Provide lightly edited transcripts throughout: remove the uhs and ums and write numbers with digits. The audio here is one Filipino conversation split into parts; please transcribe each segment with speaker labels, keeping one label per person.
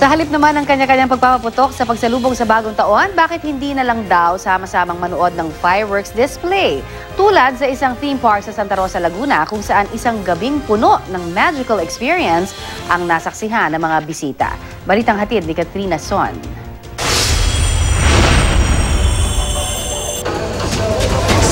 Speaker 1: Sa halip naman ng kanya-kanyang pagpapaputok sa pagsalubong sa bagong taon, bakit hindi na lang daw sama-samang manood ng fireworks display? Tulad sa isang theme park sa Santa Rosa, Laguna, kung saan isang gabing puno ng magical experience ang nasaksihan ng mga bisita. Balitang hatid ni Katrina Son.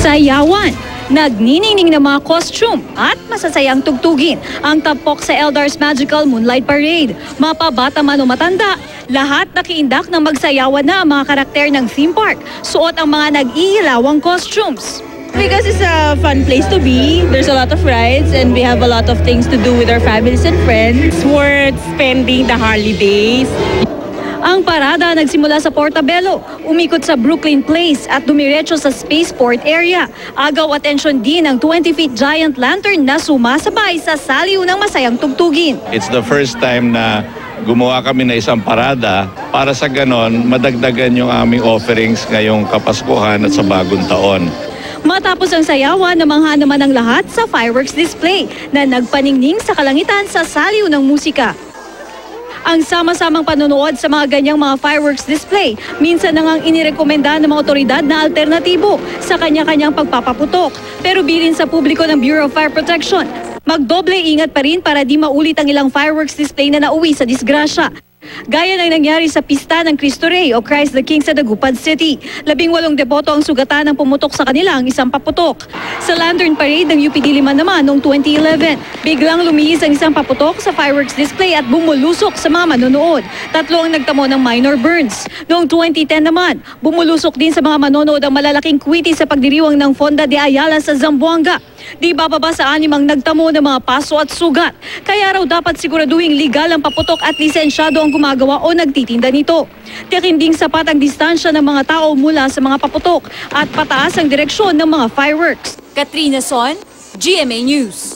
Speaker 2: Sayawan, nagniningning ng mga costume at masasayang tugtugin ang tampok sa Eldar's Magical Moonlight Parade. Mapabata man o matanda, lahat nakiindak ng magsayawan na ang mga karakter ng theme park. Suot ang mga nag-iilawang costumes.
Speaker 3: Because it's a fun place to be. There's a lot of rides and we have a lot of things to do with our families and friends. It's worth spending the holidays.
Speaker 2: Ang parada nagsimula sa Portobello, umikot sa Brooklyn Place at dumiretso sa Spaceport area. Agaw atensyon din ang 20-feet giant lantern na sumasabay sa saliw ng masayang tugtugin.
Speaker 4: It's the first time na gumawa kami na isang parada para sa ganon madagdagan yung aming offerings ngayong Kapaskuhan at sa Bagong Taon.
Speaker 2: Matapos ang sayawan, namangha naman ang lahat sa fireworks display na nagpaningning sa kalangitan sa saliw ng musika. Ang sama-samang panonood sa mga ganyang mga fireworks display, minsan na ngang inirekomenda ng mga otoridad na alternatibo sa kanya-kanyang pagpapaputok. Pero bilin sa publiko ng Bureau of Fire Protection, magdoble ingat pa rin para di maulit ang ilang fireworks display na nauwi sa disgrasya. Gaya ng nangyari sa pista ng Cristo Rey o Christ the King sa Dagupan City. 18 deboto ang sugatan ng pumutok sa kanila ang isang paputok. Sa Lantern Parade ng UP Diliman naman noong 2011, biglang lumihis ang isang paputok sa fireworks display at bumulusok sa mga manonood. 3 ang nagtamo ng minor burns. Noong 2010 naman, bumulusok din sa mga manonood ang malalaking kwiti sa pagdiriwang ng Fonda de Ayala sa Zamboanga. Di bababa sa 6 ang nagtamo ng mga paso at sugat. Kaya raw dapat siguraduhing legal ang paputok at lisensyado ang gumagawa o nagtitinda nito. Tiyakin ding sapat ang distansya ng mga tao mula sa mga paputok at pataas ang direksyon ng mga fireworks.
Speaker 5: Katrina Son, GMA News.